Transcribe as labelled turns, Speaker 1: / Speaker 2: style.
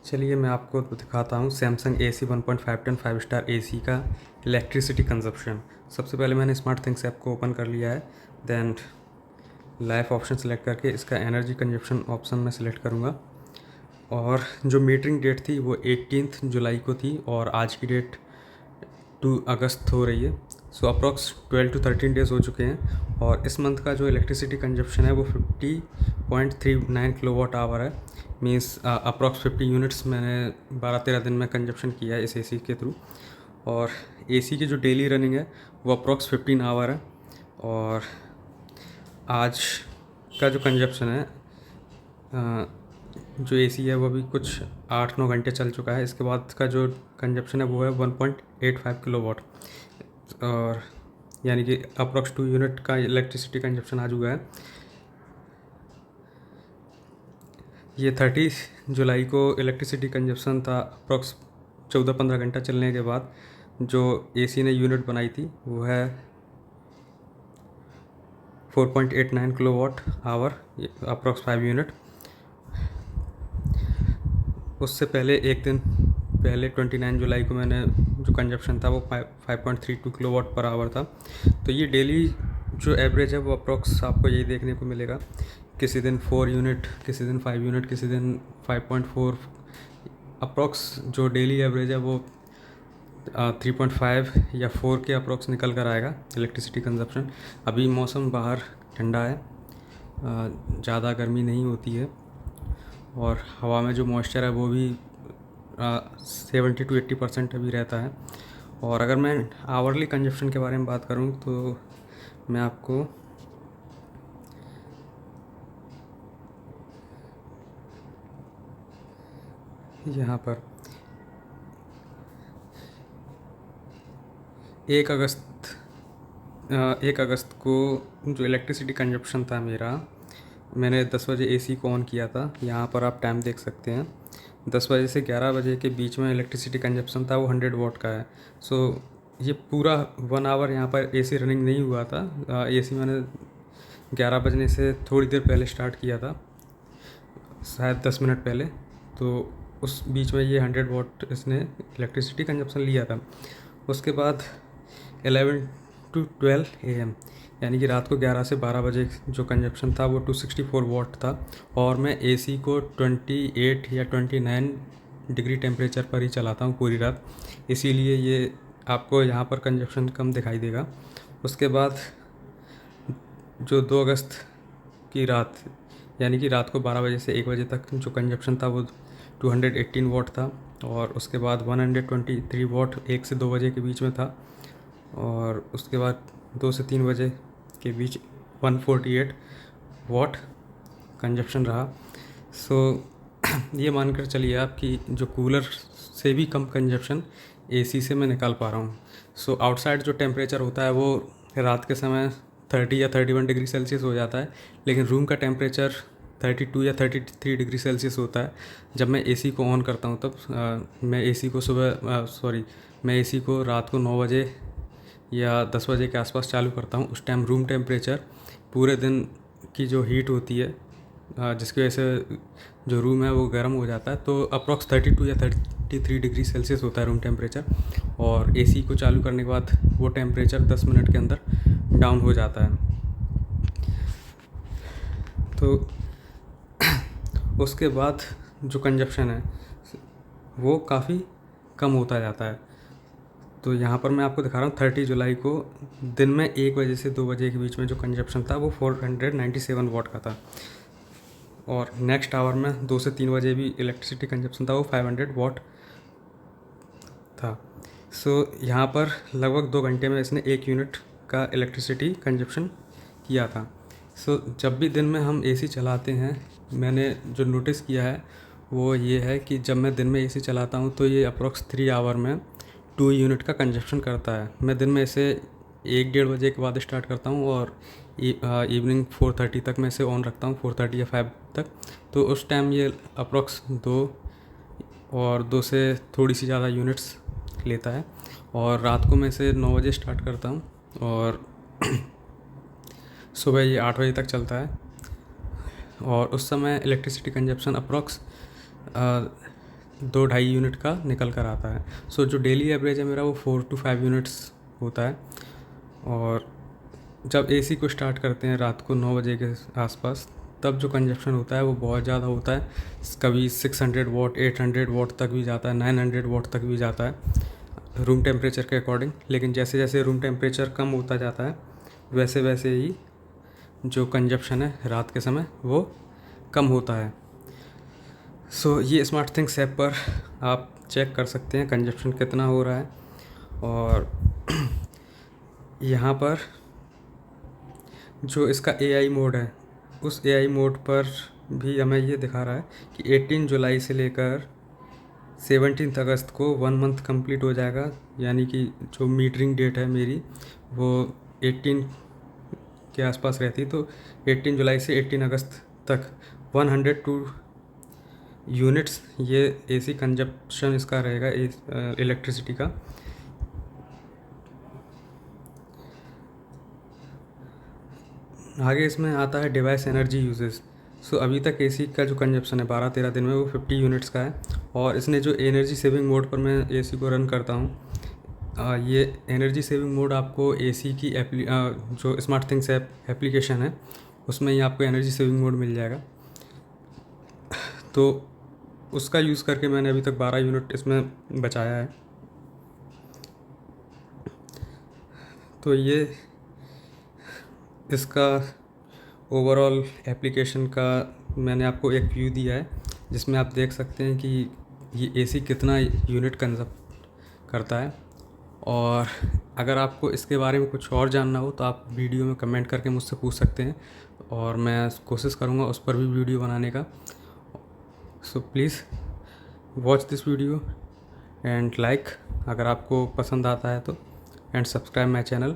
Speaker 1: चलिए मैं आपको दिखाता हूँ Samsung AC 1.5 ton 5 star AC का इलेक्ट्रिसिटी कंजप्शन। सबसे पहले मैंने स्मार्ट थिंग्स ऐप को ओपन कर लिया है। देन लाइफ ऑप्शन सेलेक्ट करके इसका एनर्जी कंजप्शन ऑप्शन में सेलेक्ट करूँगा। और जो मीटरिंग डेट थी वो 18 जुलाई को थी और आज की डेट 2 अगस्त हो रही है। सो अप्रॉक्स 12 to 13 डेज़ हो चुके हैं और इस मंथ का जो इलेक्ट्रिसिटी कंजप्शन है वो 50.39 किलोवाट आवर है। मीन्स अप्रॉक्स 50 यूनिट्स मैंने 12-13 दिन में कंजप्शन किया है इस AC के थ्रू। और AC की जो डेली रनिंग है वो अप्रॉक्स 15 आवर है। और आज का जो कंजप्शन है जो AC है वो अभी कुछ 8-9 घंटे चल चुका है। इसके बाद का जो कंजप्शन है वो है 1.85 किलोवाट और यानी कि अप्रॉक्स 2 यूनिट का इलेक्ट्रिसिटी कंजप्शन आ चुका है। ये 30 जुलाई को इलेक्ट्रिसिटी कंजप्शन था। अप्रॉक्स 14-15 घंटा चलने के बाद जो AC ने यूनिट बनाई थी वो है 4.89 किलोवाट आवर, अप्रॉक्स 5 यूनिट। उससे पहले एक दिन पहले 29 जुलाई को मैंने जो कंजप्शन था वो 5.32 किलोवाट पर आवर था। तो ये डेली जो एवरेज है वो अप्रॉक्स आपको यही देखने को मिलेगा। किसी दिन 4 यूनिट, किसी दिन 5 यूनिट, किसी दिन 5.4। अप्रॉक्स जो डेली एवरेज है वो 3.5 या 4 के अप्रॉक्स निकल कर आएगा इलेक्ट्रिसिटी कंजप्शन। अभी मौसम बाहर ठंडा है, ज़्यादा गर्मी नहीं होती है और हवा में जो मॉइस्चर है वो भी 70 to 80% अभी रहता है। और अगर मैं आवरली कंजप्शन के बारे में बात करूं तो मैं आपको यहाँ पर 1 अगस्त को जो इलेक्ट्रिसिटी कंजप्शन था मेरा, मैंने 10 बजे AC को ऑन किया था। यहाँ पर आप टाइम देख सकते हैं 10 बजे से 11 बजे के बीच में इलेक्ट्रिसिटी कंजप्शन था वो 100 वाट का है। सो ये पूरा 1 आवर यहाँ पर AC रनिंग नहीं हुआ था। AC मैंने 11 बजने से थोड़ी देर पहले स्टार्ट किया था, शायद 10 मिनट पहले। तो उस बीच में ये 100 वाट इसने इलेक्ट्रिसिटी कंजप्शन लिया था। उसके बाद 11 to 12 AM यानी कि रात को 11 से 12 बजे जो कंजप्शन था वो 264 वाट था और मैं AC को 28 या 29 डिग्री टेम्परेचर पर ही चलाता हूँ पूरी रात, इसीलिए ये आपको यहाँ पर कंजप्शन कम दिखाई देगा। उसके बाद जो 2 अगस्त की रात यानी कि रात को 12 बजे से 1 बजे तक जो कंजप्शन था वो 218 वाट था और उसके बाद 123 वाट 1 से 2 बजे के बीच में था और उसके बाद 2 से 3 बजे के बीच 148 वाट कंजप्शन रहा। सो ये मानकर चलिए आप कि जो कूलर से भी कम कंजप्शन AC से मैं निकाल पा रहा हूँ। सो आउटसाइड जो टेम्परेचर होता है वो रात के समय 30 या 31 डिग्री सेल्सियस हो जाता है, लेकिन रूम का टेम्परेचर 32 या 33 डिग्री सेल्सियस होता है। जब मैं AC को ऑन करता हूँ तब मैं AC को रात को 9 बजे या 10 बजे के आसपास चालू करता हूँ। उस टाइम रूम टेम्परेचर पूरे दिन की जो हीट होती है जिसकी वजह से जो रूम है वो गर्म हो जाता है, तो अप्रॉक्स 32 या 33 डिग्री सेल्सियस होता है रूम टेम्परेचर। और AC को चालू करने के बाद वो टेम्परेचर 10 मिनट के अंदर डाउन हो जाता है। तो उसके बाद जो कंजप्शन है वो काफ़ी कम होता जाता है। तो यहाँ पर मैं आपको दिखा रहा हूँ 30 जुलाई को दिन में 1 बजे से 2 बजे के बीच में जो कंजप्शन था वो 497 वाट का था और नेक्स्ट आवर में 2 से 3 बजे भी इलेक्ट्रिसिटी कंजप्शन था वो 500 वाट था। सो यहाँ पर लगभग 2 घंटे में इसने 1 यूनिट का इलेक्ट्रिसिटी कंजप्शन किया था। सो जब भी दिन में हम AC चलाते हैं, मैंने जो नोटिस किया है वो ये है कि जब मैं दिन में AC चलाता हूँ तो ये अप्रॉक्स 3 आवर में 2 यूनिट का कंजप्शन करता है। मैं दिन में इसे 1-1:30 बजे के बाद स्टार्ट करता हूँ और इवनिंग 4:30 तक मैं इसे ऑन रखता हूँ, 4:30 या 5 तक। तो उस टाइम ये अप्रॉक्स 2 से थोड़ी सी ज़्यादा यूनिट्स लेता है। और रात को मैं इसे 9 बजे स्टार्ट करता हूँ और सुबह ये 8 बजे तक चलता है और उस समय इलेक्ट्रिसिटी कंजप्शन अप्रॉक्स 2-2.5 यूनिट का निकल कर आता है। सो जो डेली एवरेज है मेरा वो 4 to 5 यूनिट्स होता है। और जब एसी को स्टार्ट करते हैं रात को 9 बजे के आसपास, तब जो कंजप्शन होता है वो बहुत ज़्यादा होता है। कभी 600 वाट 800 वाट तक भी जाता है, 900 वाट तक भी जाता है रूम टेम्परेचर के अकॉर्डिंग। लेकिन जैसे जैसे रूम टेम्परेचर कम होता जाता है वैसे वैसे ही जो कंजप्शन है रात के समय वो कम होता है। सो ये स्मार्ट थिंग्स ऐप पर आप चेक कर सकते हैं कंजप्शन कितना हो रहा है। और यहाँ पर जो इसका एआई मोड है, उस एआई मोड पर भी हमें ये दिखा रहा है कि 18 जुलाई से लेकर 17 अगस्त को 1 मंथ कंप्लीट हो जाएगा। यानी कि जो मीटरिंग डेट है मेरी वो 18 के आसपास रहती, तो 18 जुलाई से 18 अगस्त तक 102 यूनिट्स ये एसी कंजप्शन इसका रहेगा इलेक्ट्रिसिटी का। आगे इसमें आता है डिवाइस एनर्जी यूजेस। सो अभी तक एसी का जो कंजप्शन है 12-13 दिन में वो 50 यूनिट्स का है। और इसने जो एनर्जी सेविंग मोड पर मैं एसी को रन करता हूँ, ये एनर्जी सेविंग मोड आपको एसी की जो स्मार्ट थिंग्स ऐप एप्लीकेशन है उसमें ही आपको एनर्जी सेविंग मोड मिल जाएगा। तो उसका यूज़ करके मैंने अभी तक 12 यूनिट इसमें बचाया है। तो ये इसका ओवरऑल एप्लीकेशन का मैंने आपको एक व्यू दिया है, जिसमें आप देख सकते हैं कि ये एसी कितना यूनिट कंजप्ट करता है। और अगर आपको इसके बारे में कुछ और जानना हो तो आप वीडियो में कमेंट करके मुझसे पूछ सकते हैं और मैं कोशिश करूँगा उस पर भी वीडियो बनाने का। So please watch this video and like अगर आपको पसंद आता है तो, एंड सब्सक्राइब माई चैनल।